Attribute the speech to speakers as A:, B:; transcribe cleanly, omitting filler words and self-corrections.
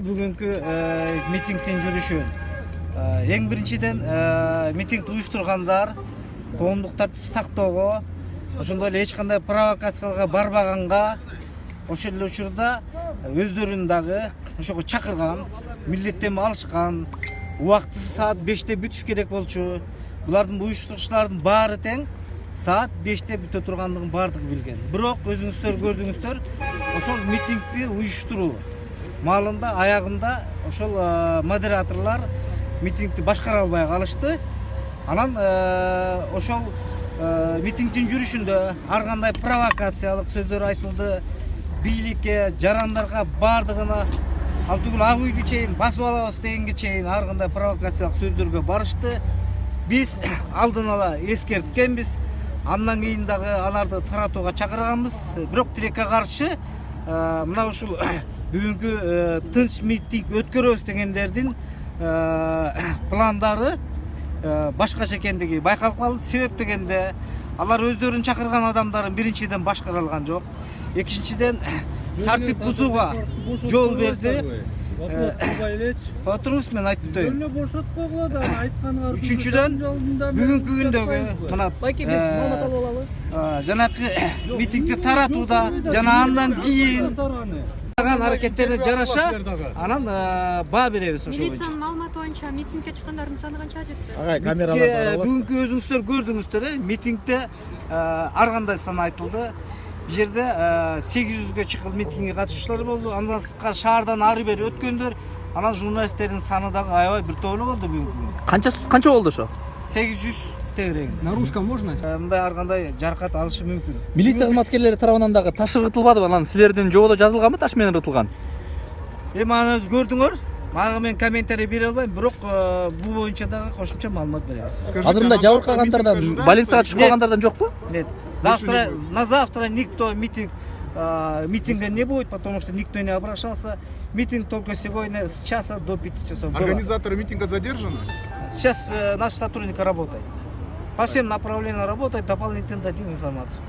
A: Бүгүнкү митингдин жүрүшү эң биринчиден митингди уюштургандар коомдук тартипти сактоого, ошондой эле эч кандай провокацияга барбаганга, ошол эле учурда өздөрүн дагы ошого чакырган, милдеттенме алышкан, убактысы саат 5-те бүтүш керек болчу. Булардын уюштуруучулардын баары тең саат 5-те бүтө тургандыгын баардыгы билген. Бирок өзүңүздөр көрдүңүздөр, ошол митингди уюштуруу маалында аягында ошол модераторлор митингди башкара албай калышты. Анан ошол митингдин жүрүшүндө ар кандай провокациялык сөздөр айтылды. Бийликке, жарандарга баардыгына ал түгүл ак үйдү чейин басып алабыз дегенге чейин ар кандай провокациялык сөздөргө барышты. Биз алдын ала эскерткенбиз. Андан кийин дагы аларды таратууга чакырганбыз. Бирок тилекке каршы мына ушул бүгүнкү тынч митинг өткөрөбүз дегендердин пландары башкача экендиги байкалып калды. Себеп дегенде алар өздөрүн чакырган адамдарын биринчиден башкара алган жок. Экинчиден тартип бузууга жол берди. Отуруңуз, мен айтып өтөйүн.
B: Бошотпогула да айтканга.
A: Үчүнчүдөн бүгүнкү күндөгү мына жанакы митингди таратууда жана андан кийин аракеттерине жараша анан баа беребиз ошого.
C: Милициянын маалыматы боюнча митингге чыккандардын саны канчага жетти?
B: Агай, камералар
A: бүгүнкү өзүңүздөр көрдүңүздөр, митингде ар кандай сан айтылды. Бул жерде 800ге чыккан митингге катышуучулар болду. Андан сырткары шаардан ары бери өткөндөр, анан журналисттердин саны дагы аябай бир тоону болду бүгүнкү күнү.
D: Канча болду ошо?
A: 800 тегерең.
B: На русском можно?
A: Мындай ар кандай жаракат алышы мүмкүн.
D: Милиция кызматкерлери тарабынан дагы таш ыргытылбадыбы? Анан силердин жободо жазылганбы таш менен ыргытылган?
A: Эми аны өз көрдүңөр. Мага мен комментарий бере албайм, бирок бул боюнча дагы кошумча маалымат беребиз.
D: Азырында жабыркагандардан, больницага түшүп калгандардан жокпу?
A: Нет. На завтра никто митинга не будет, потому что никто не обращался. Митинг только сегодня с часа до 5 часов.
B: Организаторы митинга задержаны?
A: Сейчас наши сотрудники работают. По всем направлениям работают, дополнительно дадим информацию.